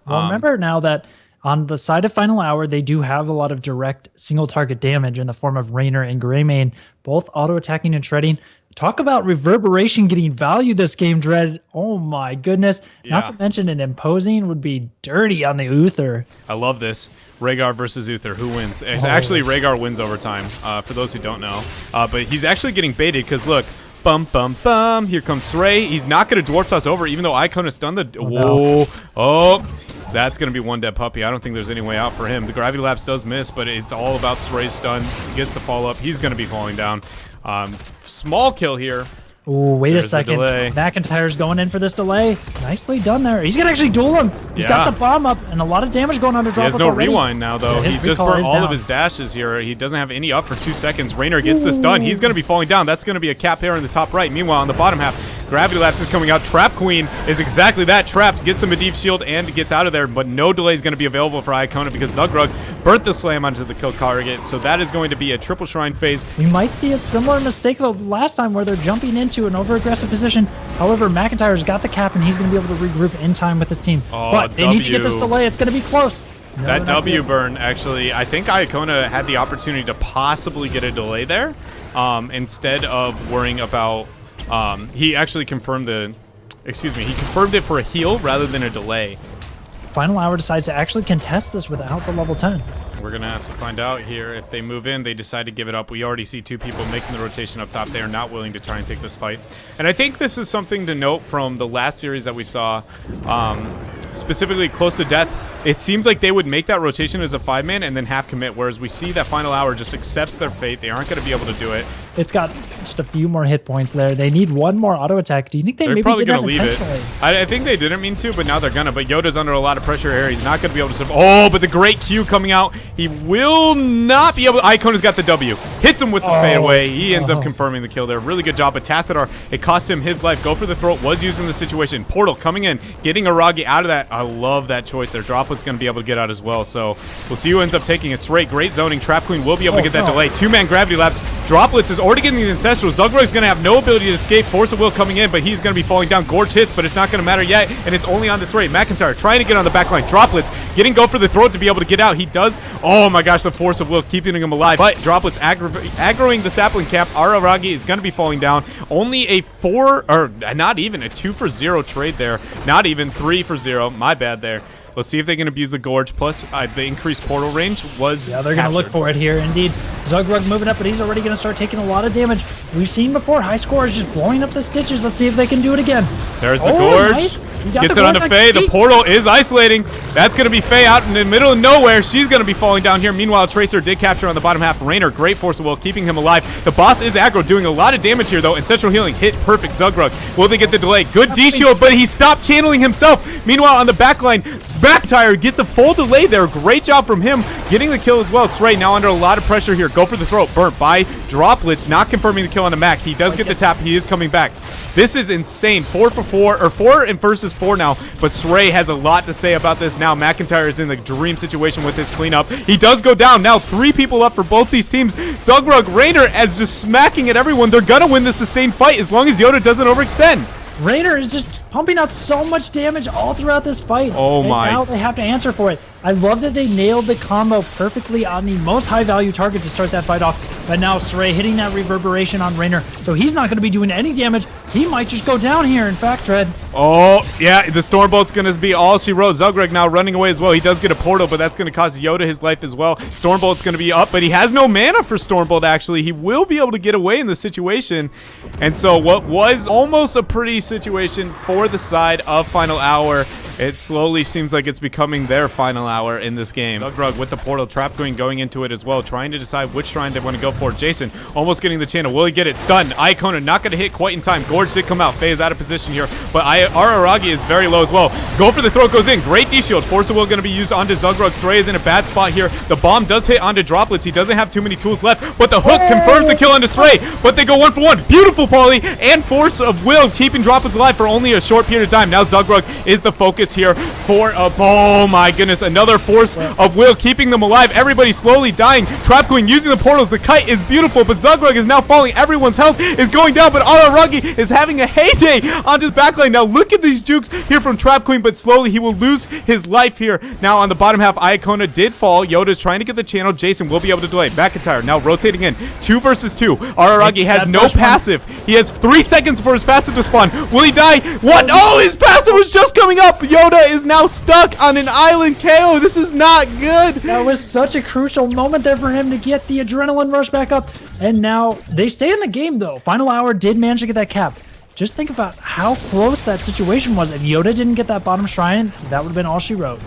Well, remember now that on the side of Final Hour, they do have a lot of direct single target damage in the form of Raynor and Greymane, both auto-attacking and shredding. Talk about reverberation getting value this game, Dread. Oh my goodness. Yeah. Not to mention an imposing would be dirty on the Uther. I love this. Rhaegar versus Uther. Who wins? Actually, Rhaegar wins over time, for those who don't know. But he's actually getting baited because, look, bum, bum, bum. Here comes Srey. He's not going to Dwarf Toss over, even though Icona stunned the... Whoa. Oh. That's going to be one dead puppy. I don't think there's any way out for him. The Gravity Lapse does miss, but it's all about Srey's stun. He gets the follow-up. He's going to be falling down. Small kill here. Ooh, wait a second. McIntyre's going in for this delay. Nicely done there. He's going to actually duel him. He's got the bomb up and a lot of damage going on to Droplets. He has no rewind now, though. He just burnt all of his dashes here. He doesn't have any up for 2 seconds. Raynor gets the stun. He's going to be falling down. That's going to be a cap here in the top right. Meanwhile, on the bottom half, Gravity Lapse is coming out. Trap Queen is exactly that. Trapped, gets the Medivh shield and gets out of there, but no delay is going to be available for Icona because Zugrug burnt the slam onto the kill target. So that is going to be a triple shrine phase. We might see a similar mistake though last time where they're jumping into an over-aggressive position. However, McIntyre's got the cap and he's going to be able to regroup in time with his team. But they need to get this delay. It's going to be close. No, that W burn, actually, I think Icona had the opportunity to possibly get a delay there instead of worrying about... he actually confirmed he confirmed it for a heal rather than a delay. Final Hour decides to actually contest this without the level 10. We're going to have to find out here. If they move in, they decide to give it up. We already see 2 people making the rotation up top. They are not willing to try and take this fight. And I think this is something to note from the last series that we saw, specifically Close to Death. It seems like they would make that rotation as a 5-man and then half commit, whereas we see that Final Hour just accepts their fate. They aren't going to be able to do it. It's got just a few more hit points there. They need one more auto attack. Do you think they're maybe probably did that leave intentionally? It? I think they didn't mean to, but now they're gonna. But Yoda's under a lot of pressure here. He's not gonna be able to survive. Oh, but the great Q coming out. He will not be able. Icona's got the W. Hits him with the fadeaway. He ends up confirming the kill there. Really good job. But Tassadar, it cost him his life. Go for the throat. Was using the situation. Portal coming in, getting Aragi out of that. I love that choice there. Droplet's gonna be able to get out as well. So we'll see who ends up taking it straight. Great zoning. Trap Queen will be able to get that delay. 2-man Gravity Lapse. Droplets is already getting the Ancestral. Zugrug's going to have no ability to escape. Force of Will coming in, but he's going to be falling down. Gorge hits, but it's not going to matter yet, and it's only on this rate. McIntyre trying to get on the back line. Droplets getting go for the throat to be able to get out. He does. Oh my gosh, the Force of Will keeping him alive. But Droplets aggroing the sapling cap. Araragi is going to be falling down. Only a 4, or not even a 2 for 0 trade there. Not even 3 for 0. My bad there. Let's see if they can abuse the Gorge, plus the increased portal range was they're going to look for it here, indeed. Zugrug moving up, but he's already going to start taking a lot of damage. We've seen before, high scorers just blowing up the Stitches. Let's see if they can do it again. There's the Gorge. Nice. Gets it onto Faye. The portal is isolating. That's going to be Faye out in the middle of nowhere. She's going to be falling down here. Meanwhile, Tracer did capture on the bottom half. Raynor, great Force of Will, keeping him alive. The boss is aggro, doing a lot of damage here, though. Ancestral Healing hit perfect. Zugrug, will they get the delay? Good D-Shield, but he stopped channeling himself. Meanwhile, on the back line, McIntyre gets a full delay there. Great job from him getting the kill as well. Srey now under a lot of pressure here. Go for the throat. Burnt by Droplets, not confirming the kill on the Mac. He does get the tap. He is coming back. This is insane. 4 for 4, or 4 versus 4 now. But Srey has a lot to say about this now. McIntyre is in the dream situation with his cleanup. He does go down. Now 3 people up for both these teams. Zugrug, Raynor as just smacking at everyone. They're going to win the sustained fight as long as Yoda doesn't overextend. Raynor is just pumping out so much damage all throughout this fight. Oh my. Now they have to answer for it. I love that they nailed the combo perfectly on the most high-value target to start that fight off. But now Srey hitting that reverberation on Raynor, so he's not going to be doing any damage. He might just go down here, in fact, Dread. Oh, yeah, the Stormbolt's going to be all she wrote. Zugreg now running away as well. He does get a portal, but that's going to cost Yoda his life as well. Stormbolt's going to be up, but he has no mana for Stormbolt, actually. He will be able to get away in the situation. And so what was almost a pretty situation for the side of Final Hour, it slowly seems like it's becoming their final hour in this game. Zugrug with the portal, Trap Queen going into it as well, trying to decide which shrine they want to go for. Jason almost getting the channel. Will he get it? Stunned. Icona not going to hit quite in time. Gorge did come out. Faye is out of position here, but Araragi is very low as well. Go for the throat goes in. Great D-Shield. Force of Will going to be used onto Zugrug. Srey is in a bad spot here. The bomb does hit onto Droplets. He doesn't have too many tools left, but the hook confirms the kill onto Srey, but they go 1 for 1. Beautiful Polly and Force of Will keeping Droplets alive for only a short period of time. Now Zugrug is the focus here for a, oh my goodness, another another force of will keeping them alive. Everybody slowly dying. Trap Queen using the portals. The kite is beautiful, but Zugrug is now falling. Everyone's health is going down, but Araragi is having a heyday onto the backline. Now look at these jukes here from Trap Queen, but slowly he will lose his life here. Now on the bottom half, Iacona did fall. Yoda is trying to get the channel. Jason will be able to delay. McIntyre now rotating in. 2 versus 2. Araragi has no passive. He has 3 seconds for his passive to spawn. Will he die? What? Oh, his passive was just coming up. Yoda is now stuck on an island. KO. This is not good. That was such a crucial moment there for him to get the adrenaline rush back up. And now they stay in the game, though. Final hour did manage to get that cap. Just think about how close that situation was. If Yoda didn't get that bottom shrine, that would have been all she wrote.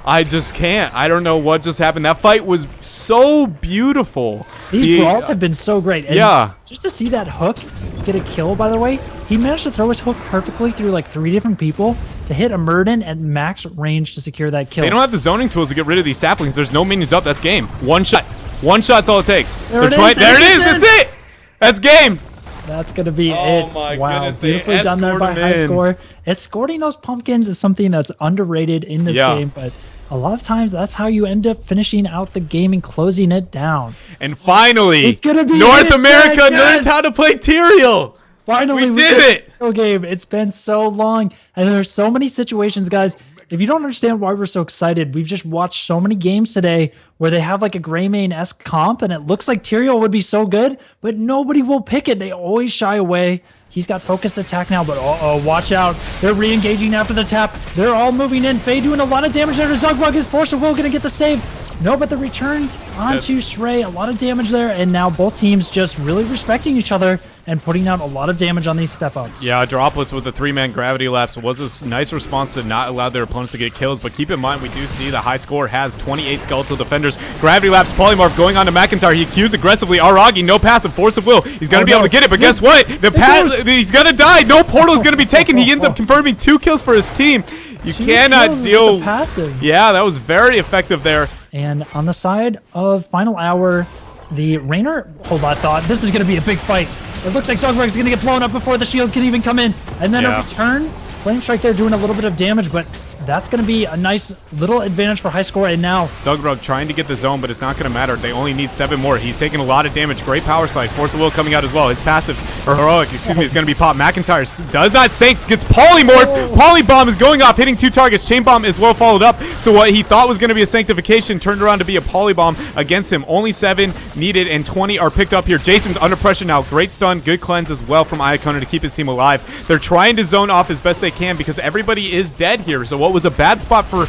I just can't. I don't know what just happened. That fight was so beautiful. These brawls have been so great. And yeah. Just to see that hook get a kill, by the way, he managed to throw his hook perfectly through like 3 different people to hit a Murden at max range to secure that kill. They don't have the zoning tools to get rid of these saplings. There's no minions up. That's game. One shot. One shot's all it takes. There it is. That's it. That's game. That's going to be it. Oh my goodness. Beautifully done there by High Score. Escorting those pumpkins is something that's underrated in this game, but a lot of times that's how you end up finishing out the game and closing it down. And finally, it's gonna be North America learned how to play Tyrael. Finally, we did it. Game. It's been so long, and there's so many situations, guys. If you don't understand why we're so excited, we've just watched so many games today where they have like a Greymane-esque comp, and it looks like Tyrael would be so good, but nobody will pick it. They always shy away. He's got focused attack now, but watch out. They're re-engaging after the tap. They're all moving in. Faye doing a lot of damage there to Zugbug. Is Force of Will going to get the save? No, but the return onto Srey, a lot of damage there, and now both teams just really respecting each other and putting out a lot of damage on these step-ups. Yeah, Dropless with the 3-man gravity lapse was a nice response to not allow their opponents to get kills, but keep in mind, we do see the High Score has 28 skeletal defenders. Gravity lapse, Polymorph going on to McIntyre. He Qs aggressively. Aragi, no passive, Force of Will. He's going to be able to get it, but guess what? He's going to die. No portal is going to be taken. He ends up confirming 2 kills for his team. You cannot deal. Passive. Yeah, that was very effective there. And on the side of Final Hour, the Raynor, hold on, thought this is going to be a big fight. It looks like Zugrug is going to get blown up before the shield can even come in. And then a return. Flame Strike there doing a little bit of damage, but that's going to be a nice little advantage for High Score. And now Zugrug trying to get the zone, but it's not going to matter. They only need 7 more. He's taking a lot of damage. Great power slide. Force of Will coming out as well. His passive, or heroic, excuse me, is going to be popped. McIntyre does not sink, gets Polymorph. Polybomb is going off, hitting 2 targets. Chain Bomb is well followed up. So what he thought was going to be a Sanctification turned around to be a Polybomb against him. Only 7 needed, and 20 are picked up here. Jason's under pressure now. Great stun, good cleanse as well from Iacona to keep his team alive. They're trying to zone off as best they can because everybody is dead here. So what was a bad spot for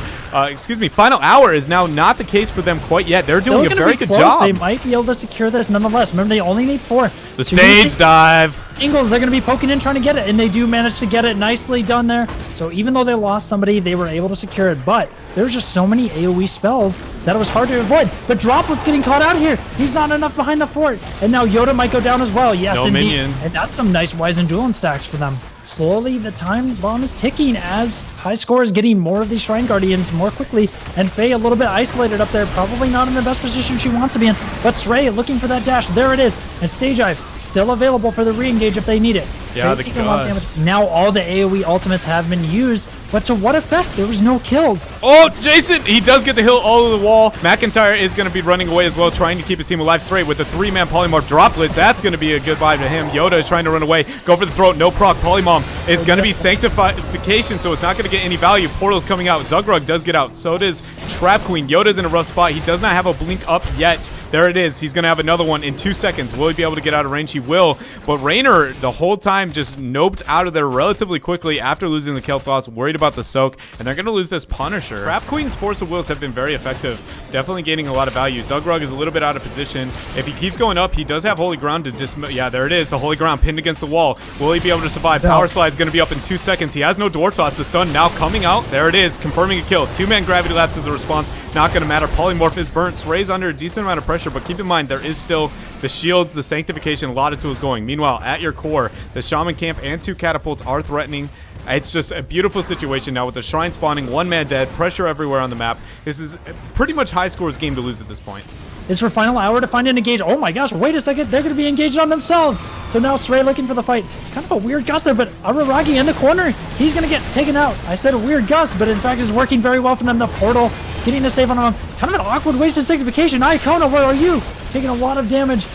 Final Hour is now not the case for them quite yet. They're doing a very good job. They might be able to secure this nonetheless. Remember, they only need 4. The stage dive. Ingles, they're going to be poking in trying to get it, and they do manage to get it. Nicely done there. So even though they lost somebody, they were able to secure it. But there's just so many AoE spells that it was hard to avoid. But Droplet's getting caught out here. He's not enough behind the fort. And now Yoda might go down as well. Yes, no indeed. minion. And that's some nice Wise and Dueling stacks for them. Slowly, the time bomb is ticking as High Score is getting more of these Shrine Guardians more quickly, and Faye a little bit isolated up there, probably not in the best position she wants to be in, but Srey looking for that dash. There it is, and Stage Dive still available for the re-engage if they need it. Yeah, the gust. Now all the AoE ultimates have been used, but to what effect? There was no kills. Oh, Jason, he does get the hill all over the wall. McIntyre is going to be running away as well, trying to keep his team alive straight with the 3-man Polymorph Droplets. That's going to be a goodbye to him. Yoda is trying to run away. Go for the throat. No proc. Polymom is going to be Sanctification, so it's not going to get any value. Portal's coming out. Zugrug does get out. So does Trap Queen. Yoda's in a rough spot. He does not have a blink up yet. There it is. He's going to have another one in 2 seconds. Will he be able to get out of range? He will. But Raynor, the whole time, just noped out of there relatively quickly after losing the Kel'Thas, worried about the soak, and they're going to lose this Punisher. Trap Queen's Force of Wills have been very effective, definitely gaining a lot of value. Zugrug is a little bit out of position. If he keeps going up, he does have Holy Ground to dismiss. Yeah, there it is. The Holy Ground pinned against the wall. Will he be able to survive? No. Power Slide's going to be up in 2 seconds. He has no Dwarf Toss. The stun now coming out. There it is, confirming a kill. 2-man Gravity Lapse is a response. Not going to matter. Polymorph is burnt. Srey's under a decent amount of pressure, but keep in mind, there is still the shields, the Sanctification, a lot of tools going. Meanwhile, at your core, the Shaman Camp and 2 catapults are threatening. It's just a beautiful situation now with the Shrine spawning, 1 man dead, pressure everywhere on the map. This is pretty much High Score's game to lose at this point. It's for final hour to find an engage. Oh my gosh, wait a second. They're going to be engaged on themselves. So now Stray looking for the fight. Kind of a weird gust there, but Araragi in the corner. He's going to get taken out. I said a weird gust, but in fact it's working very well for them. The portal getting the save on him. Kind of an awkward wasted sanctification. Icona, where are you? Taking a lot of damage.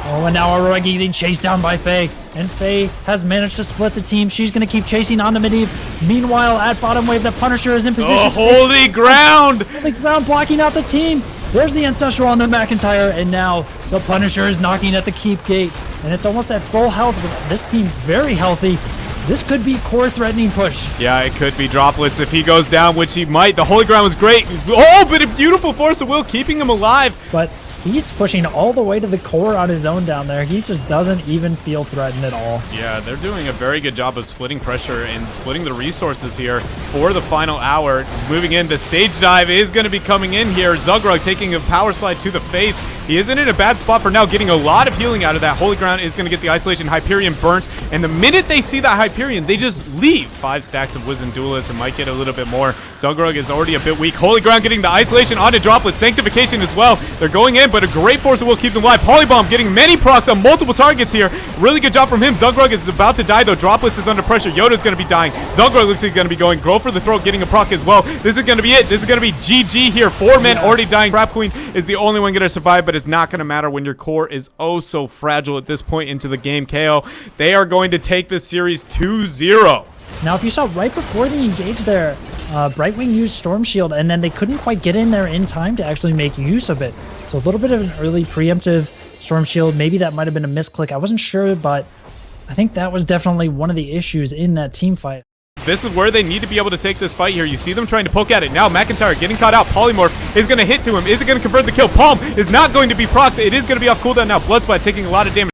Oh, and now Araragi getting chased down by Faye. And Faye has managed to split the team. She's going to keep chasing on the Medivh. Meanwhile, at bottom wave, the Punisher is in position. Oh, holy ground! Holy ground blocking out the team. There's the Ancestral on the McIntyre, and now the Punisher is knocking at the keep gate. And it's almost at full health with this team very healthy. This could be core threatening push. Yeah, it could be Droplets if he goes down, which he might. The Holy Ground was great. Oh, but a beautiful Force of Will keeping him alive. But he's pushing all the way to the core on his own down there. He just doesn't even feel threatened at all. Yeah, they're doing a very good job of splitting pressure and splitting the resources here for the final hour. Moving in, the stage dive is going to be coming in here. Zugrug taking a power slide to the face. He isn't in a bad spot for now, getting a lot of healing out of that. Holy Ground is going to get the Isolation. Hyperion burnt, and the minute they see that Hyperion, they just leave. 5 stacks of Wizened Duelist and might get a little bit more. Zugrug is already a bit weak. Holy Ground getting the Isolation onto Droplet. Sanctification as well. They're going in, but a great Force of Will keeps him alive. Polybomb getting many procs on multiple targets here. Really good job from him. Zugrug is about to die, though. Droplets is under pressure. Yoda's going to be dying. Zugrug looks like he's going to be going. Grow for the throat, getting a proc as well. This is going to be it. This is going to be GG here. 4 men already dying. Trap Queen is the only one going to survive, but it's not going to matter when your core is oh so fragile at this point into the game. Kaeyoh, they are going to take this series 2-0. Now, if you saw right before the engage there, Brightwing used Storm Shield, and then they couldn't quite get in there in time to actually make use of it. So a little bit of an early preemptive Storm Shield. Maybe that might have been a misclick. I wasn't sure, but I think that was definitely one of the issues in that team fight. This is where they need to be able to take this fight here. You see them trying to poke at it. Now McIntyre getting caught out. Polymorph is going to hit to him. Is it going to convert the kill? Palm is not going to be procced. It is going to be off cooldown now. Bloodsplat taking a lot of damage.